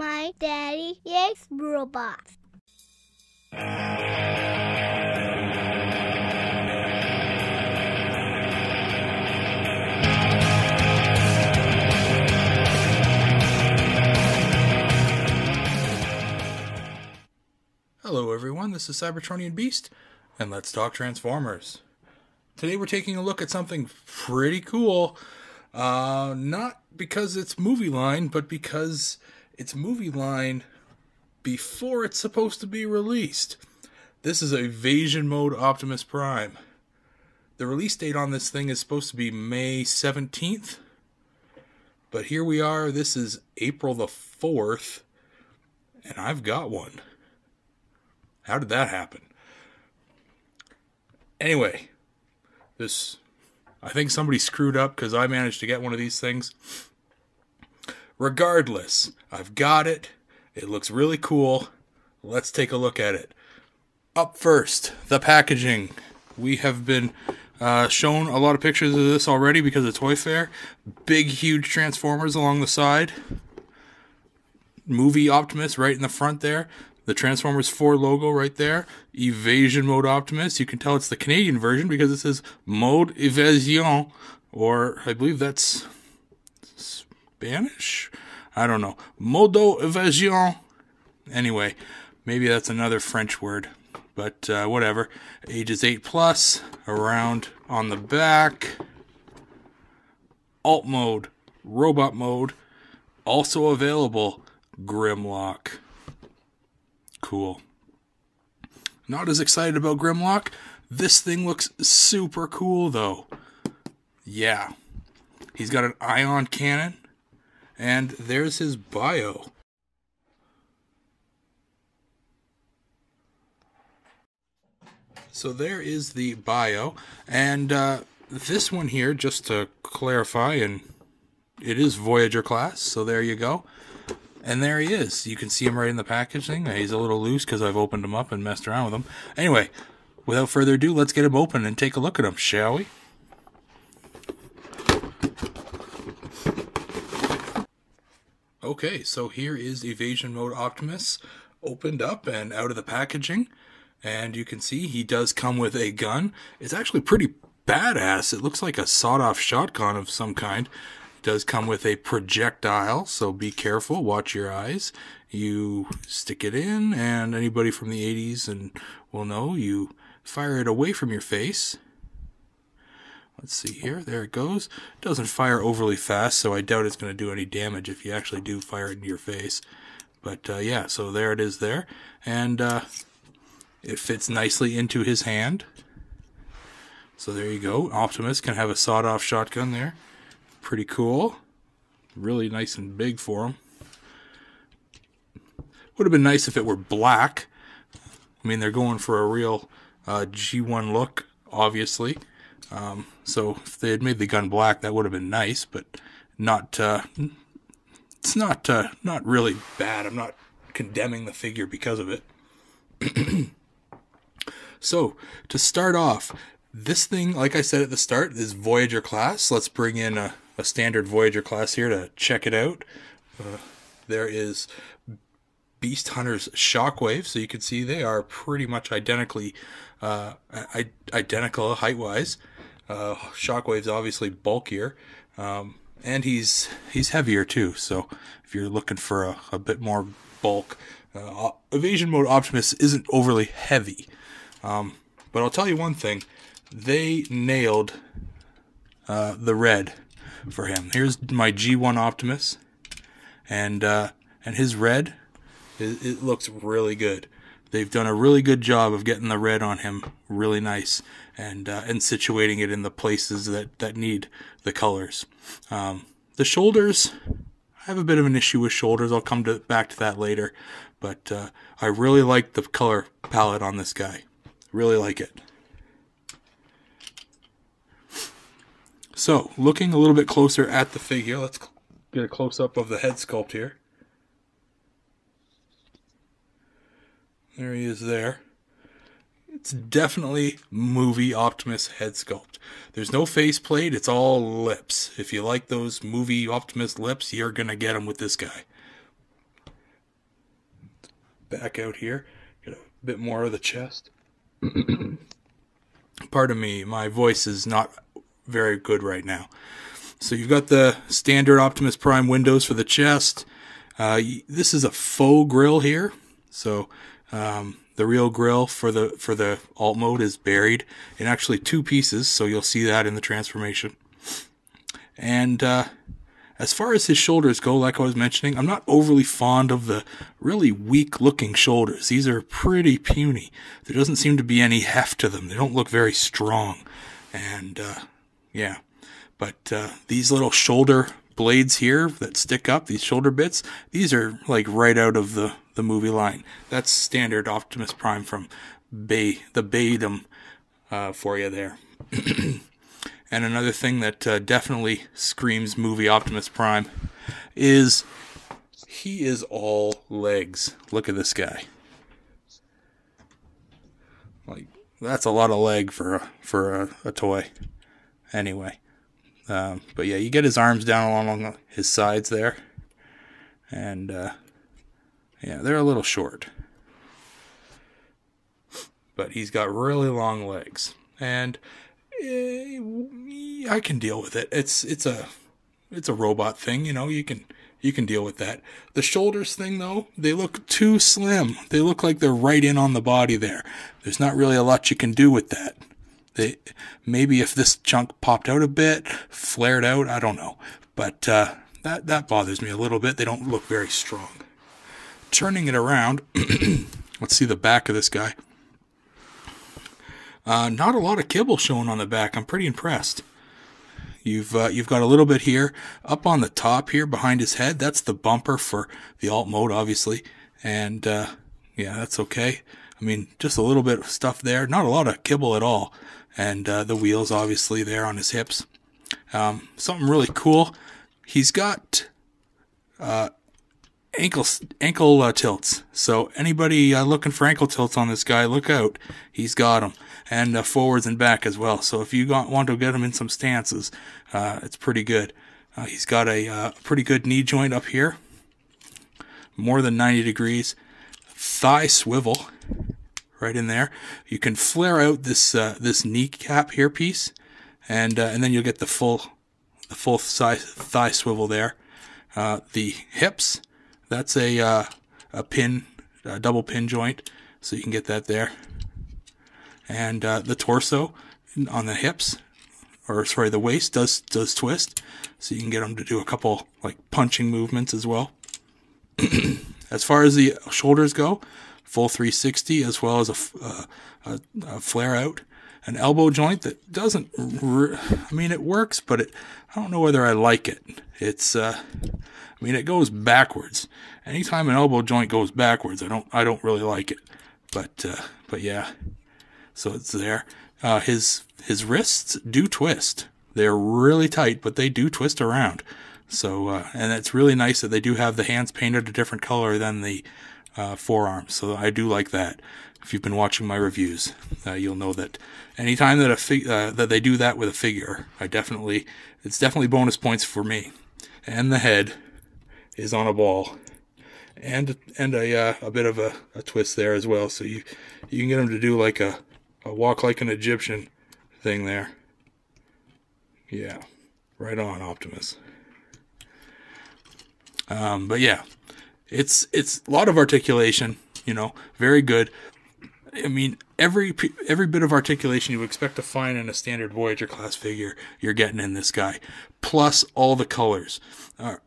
my daddy is robots. Hello everyone, this is Cybertronianbeast, and let's talk Transformers. Today we're taking a look at something pretty cool, not because it's movie line, but because it's movie line before it's supposed to be released. This is Evasion Mode Optimus Prime. The release date on this thing is supposed to be May 17th, but here we are, this is April the 4th, and I've got one. How did that happen? Anyway, I think somebody screwed up because I managed to get one of these things. Regardless, I've got it. It looks really cool. Let's take a look at it. Up first, the packaging. We have been shown a lot of pictures of this already because of Toy Fair. Big, huge Transformers along the side. Movie Optimus right in the front there. The Transformers 4 logo right there. Evasion Mode Optimus. You can tell it's the Canadian version because it says Mode Evasion. Or, I believe that's Spanish? I don't know. Modo Evasion. Anyway, maybe that's another French word. But, whatever. Ages 8+. Around on the back. Alt Mode. Robot Mode. Also available. Grimlock. Cool. Not as excited about Grimlock. This thing looks super cool, though. Yeah. He's got an ion cannon. And there's his bio. So there is the bio. And this one here, just to clarify, and it is Voyager class, so there you go. And there he is. You can see him right in the packaging. He's a little loose because I've opened him up and messed around with him. Anyway, without further ado, let's get him open and take a look at him, shall we? Okay, so here is Evasion Mode Optimus opened up and out of the packaging. And you can see he does come with a gun. It's actually pretty badass. It looks like a sawed-off shotgun of some kind. Does come with a projectile, so be careful, watch your eyes. You stick it in, and anybody from the 80s and will know you fire it away from your face. Let's see here, there it goes. It doesn't fire overly fast, so I doubt it's going to do any damage if you actually do fire it into your face. But yeah, so there it is there, and it fits nicely into his hand. So there you go, Optimus can have a sawed-off shotgun there. Pretty cool. Really nice and big for him. Would have been nice if it were black. I mean, they're going for a real G1 look, obviously. So if they had made the gun black, that would have been nice, but not. It's not really bad. I'm not condemning the figure because of it. So to start off, this thing, like I said at the start, is Voyager class. Let's bring in a standard Voyager class here to check it out. There is Beast Hunter's Shockwave, so you can see they are pretty much identical height-wise. Shockwave's obviously bulkier, and he's heavier too. So if you're looking for a bit more bulk, Evasion Mode Optimus isn't overly heavy. But I'll tell you one thing. They nailed the red for him. Here's my G1 Optimus, and his red, it looks really good. They've done a really good job of getting the red on him really nice, and situating it in the places that need the colors. The shoulders, I have a bit of an issue with shoulders. I'll come back to that later, but I really like the color palette on this guy. Really like it. So, looking a little bit closer at the figure, let's get a close-up of the head sculpt here. There he is there. It's definitely movie Optimus head sculpt. There's no faceplate, it's all lips. If you like those movie Optimus lips, you're going to get them with this guy. back out here. Get a bit more of the chest. Pardon me, my voice is not very good right now. So you've got the standard Optimus Prime windows for the chest. This is a faux grill here. So the real grill for the alt mode is buried in actually 2 pieces. So you'll see that in the transformation. And as far as his shoulders go, like I was mentioning, I'm not overly fond of the really weak-looking shoulders. These are pretty puny. There doesn't seem to be any heft to them. They don't look very strong. And, yeah. But these little shoulder blades here that stick up, these shoulder bits, these are like right out of the movie line. That's standard Optimus Prime from the Baydom for you there. And another thing that definitely screams movie Optimus Prime is he is all legs. Look at this guy. Like, that's a lot of leg for a toy. Anyway. But yeah, you get his arms down along his sides there. And yeah, they're a little short. But he's got really long legs. And I can deal with it. It's a robot thing, you know. You can deal with that. The shoulders thing though, they look too slim. They look like they're right in on the body there. There's not really a lot you can do with that. Maybe if this chunk popped out a bit, flared out, I don't know. But that bothers me a little bit. They don't look very strong. Turning it around, let's see the back of this guy. Not a lot of kibble showing on the back. I'm pretty impressed. You've got a little bit here up on the top here behind his head. That's the bumper for the alt mode, obviously, and yeah, that's okay. I mean, just a little bit of stuff there. Not a lot of kibble at all, and the wheels obviously there on his hips. Something really cool. He's got ankle tilts. So anybody looking for ankle tilts on this guy, look out. He's got them. And forwards and back as well. So if you want to get him in some stances, it's pretty good. He's got a pretty good knee joint up here. More than 90 degrees. Thigh swivel right in there. You can flare out this kneecap here piece. And then you'll get the full size thigh swivel there. The hips, that's a double pin joint. So you can get that there. And the torso on the hips, or sorry, the waist does twist, so you can get them to do a couple like punching movements as well. As far as the shoulders go, full 360 as well as a flare out, an elbow joint that doesn't. I mean, it works, but I don't know whether I like it. It's I mean, it goes backwards. Anytime an elbow joint goes backwards, I don't really like it. But yeah. So it's there. His wrists do twist. They're really tight, but they do twist around. So, and it's really nice that they do have the hands painted a different color than the forearms. So I do like that. If you've been watching my reviews, you'll know that anytime that that they do that with a figure, it's definitely bonus points for me. And the head is on a ball, and a bit of a twist there as well. So you can get them to do like a walk like an Egyptian thing there. Yeah, right on, Optimus. But yeah, it's a lot of articulation, you know, very good. I mean, every bit of articulation you would expect to find in a standard Voyager class figure, you're getting in this guy. Plus all the colors.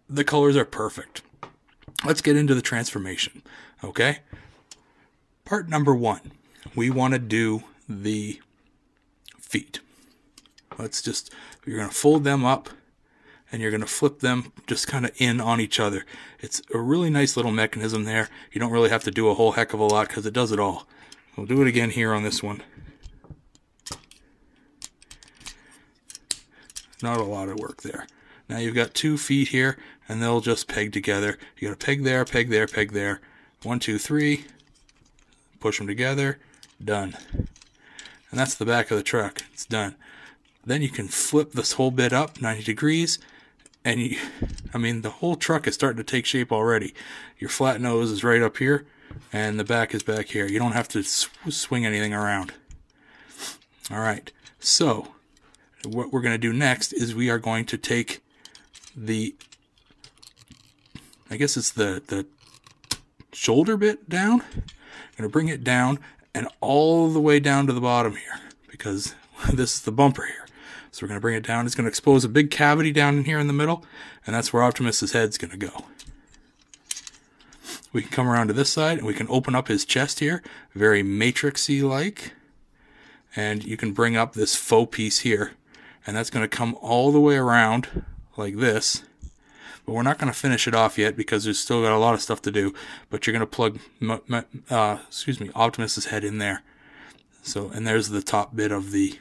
The colors are perfect. Let's get into the transformation, okay? Part number 1. We want to do the feet. You're going to fold them up and you're going to flip them just kind of in on each other. It's a really nice little mechanism there. You don't really have to do a whole heck of a lot because it does it all. We'll do it again here on this one. Not a lot of work there. Now you've got 2 feet here and they'll just peg together. You got a peg there, peg there, peg there. 1, 2, 3. Push them together. Done. And that's the back of the truck. It's done. Then you can flip this whole bit up 90 degrees. And I mean, the whole truck is starting to take shape already. Your flat nose is right up here. and the back is back here. You don't have to swing anything around. Alright, so what we're going to do next is we are going to take the, I guess it's the shoulder bit down. I'm going to bring it down and all the way down to the bottom here, because this is the bumper here. So we're going to bring it down. It's going to expose a big cavity down in here in the middle, and that's where Optimus's head's going to go. We can come around to this side, and we can open up his chest here, very Matrix-y like. And you can bring up this faux piece here, and that's going to come all the way around like this. But we're not going to finish it off yet because there's still got a lot of stuff to do. But you're going to plug Optimus's head in there. So, and there's the top bit of the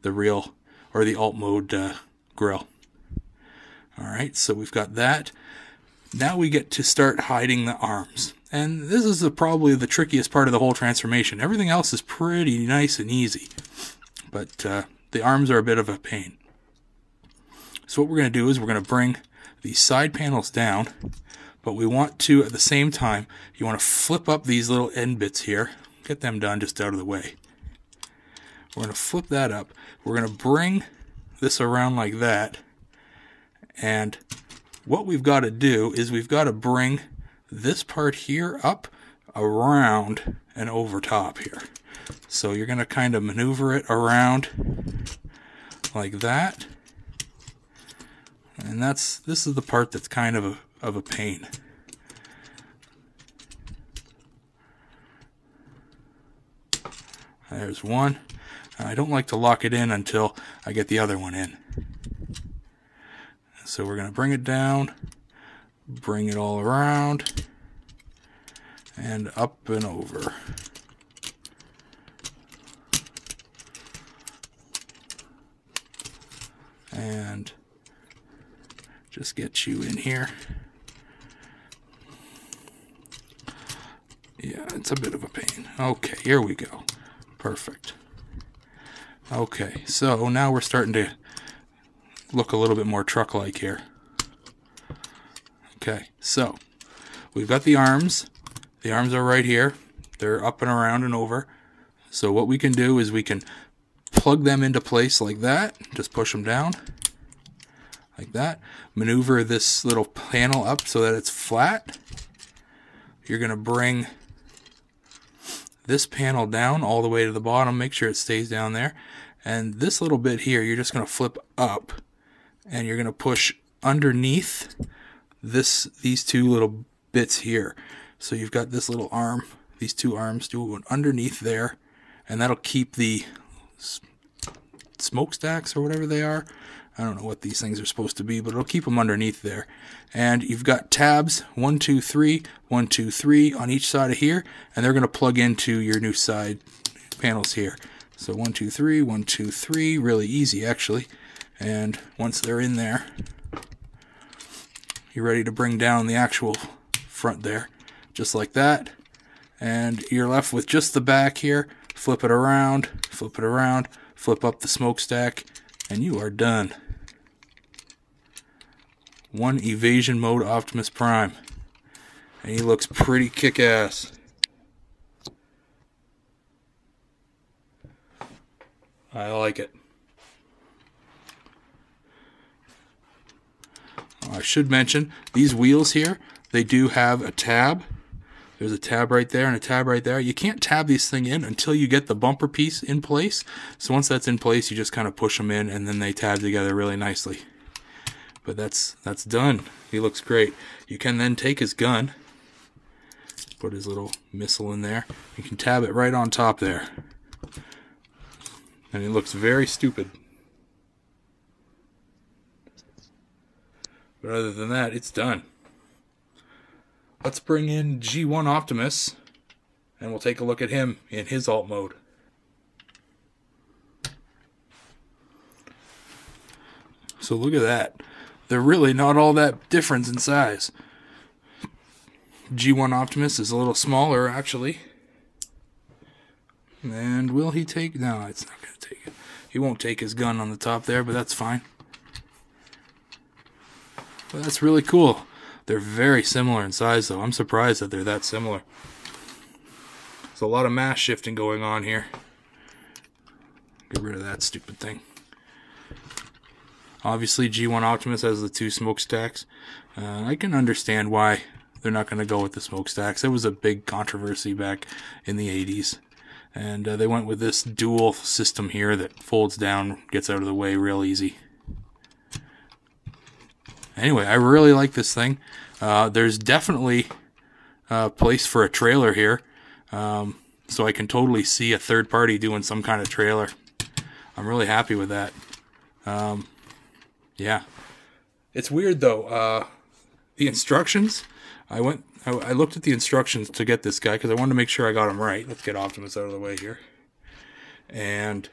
real or the alt mode grill. All right, so we've got that. Now we get to start hiding the arms. And this is probably the trickiest part of the whole transformation. Everything else is pretty nice and easy. But the arms are a bit of a pain. So what we're going to do is we're going to bring these side panels down, but we want to, at the same time, you want to flip up these little end bits here. Get them done just out of the way. We're going to flip that up. We're going to bring this around like that. And what we've got to do is we've got to bring this part here up, around, and over top here. So you're going to kind of maneuver it around like that. And this is the part that's kind of a pain. There's one. I don't like to lock it in until I get the other one in. So we're going to bring it down, bring it all around, and up and over. And just get you in here. Yeah, it's a bit of a pain. Okay, here we go. Perfect. Okay, so now we're starting to look a little bit more truck-like here. Okay, so we've got the arms. The arms are right here. They're up and around and over. So what we can do is we can plug them into place like that. Just push them down like that. Maneuver this little panel up so that it's flat. You're going to bring this panel down all the way to the bottom. Make sure it stays down there. And this little bit here, you're just going to flip up. And you're going to push underneath these two little bits here. So you've got this little arm, these two arms going underneath there. And that'll keep the smokestacks or whatever they are. I don't know what these things are supposed to be, but it'll keep them underneath there. And you've got tabs, 1, 2, 3, 1, 2, 3 on each side of here, and they're going to plug into your new side panels here. So 1, 2, 3, 1, 2, 3, really easy actually. And once they're in there, you're ready to bring down the actual front there, just like that. And you're left with just the back here. Flip it around, flip it around, flip up the smokestack, and you are done. One Evasion Mode Optimus Prime. And he looks pretty kick-ass. I like it. I should mention, these wheels here, they do have a tab. There's a tab right there and a tab right there. You can't tab these things in until you get the bumper piece in place. So once that's in place, you just kind of push them in and then they tab together really nicely. But that's done. He looks great. You can then take his gun, put his little missile in there. You can tab it right on top there. And it looks very stupid. But other than that, it's done. Let's bring in G1 Optimus, and we'll take a look at him in his alt mode. So look at that. They're really not all that different in size. G1 Optimus is a little smaller, actually. And will he take... No, it's not going to take it. He won't take his gun on the top there, but that's fine. But that's really cool. They're very similar in size, though. I'm surprised that they're that similar. There's a lot of mass shifting going on here. Get rid of that stupid thing. Obviously, G1 Optimus has the 2 smokestacks. I can understand why they're not going to go with the smokestacks. It was a big controversy back in the 80s. And they went with this dual system here that folds down, gets out of the way real easy. Anyway, I really like this thing. There's definitely a place for a trailer here. So I can totally see a third party doing some kind of trailer. I'm really happy with that. Yeah. It's weird though. The instructions, I looked at the instructions to get this guy because I wanted to make sure I got him right. Let's get Optimus out of the way here. And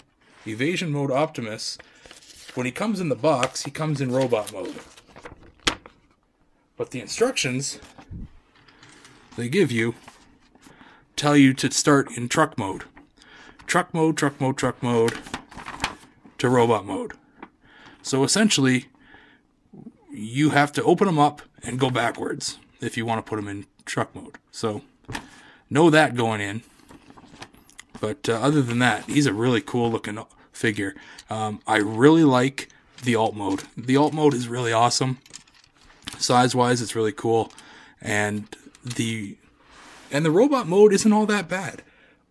Evasion Mode Optimus, when he comes in the box, he comes in robot mode. But the instructions they give you tell you to start in truck mode. Truck mode, truck mode, truck mode to robot mode. So essentially, you have to open them up and go backwards if you want to put them in truck mode. So, know that going in. But other than that, he's a really cool looking figure. I really like the alt mode. The alt mode is really awesome. Size-wise, it's really cool. And the robot mode isn't all that bad.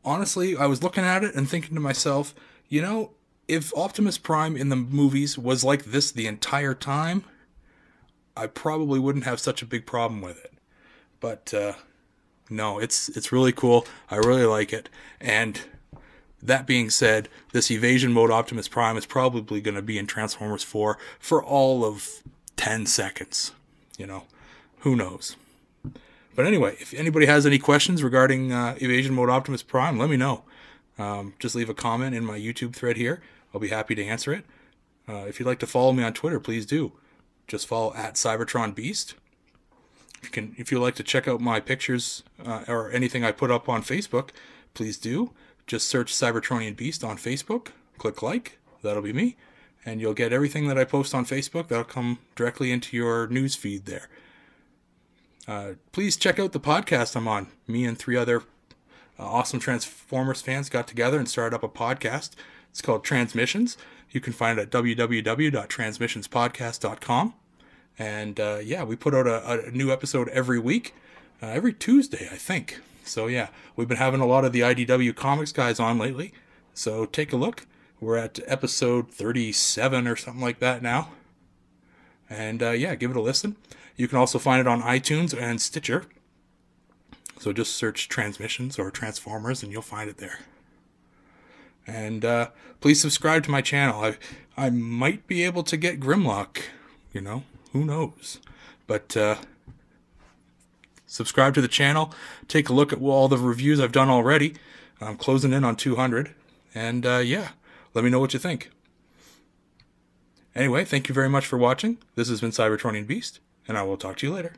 Honestly, I was looking at it and thinking to myself, you know, if Optimus Prime in the movies was like this the entire time, I probably wouldn't have such a big problem with it. But no, it's really cool. I really like it. And that being said, this Evasion Mode Optimus Prime is probably going to be in Transformers 4 for all of 10 seconds. You know, who knows? But anyway, if anybody has any questions regarding Evasion Mode Optimus Prime, let me know. Just leave a comment in my YouTube thread here. I'll be happy to answer it. If you'd like to follow me on Twitter, please do. Just follow at Cybertronianbeast. If you'd like to check out my pictures or anything I put up on Facebook, please do. Just search Cybertronianbeast on Facebook. Click like. That'll be me. And you'll get everything that I post on Facebook. That'll come directly into your news feed there. Please check out the podcast I'm on. Me and 3 other awesome Transformers fans got together and started up a podcast. It's called Transmissions. You can find it at www.transmissionspodcast.com. And yeah, we put out a new episode every week, every Tuesday, I think. So yeah, we've been having a lot of the IDW Comics guys on lately. So take a look. We're at episode 37 or something like that now. And yeah, give it a listen. You can also find it on iTunes and Stitcher. So just search Transmissions or Transformers and you'll find it there. And please subscribe to my channel. I might be able to get Grimlock, you know, who knows. But subscribe to the channel. Take a look at all the reviews I've done already. I'm closing in on 200. And yeah, let me know what you think. Anyway, thank you very much for watching. This has been Cybertronianbeast, and I will talk to you later.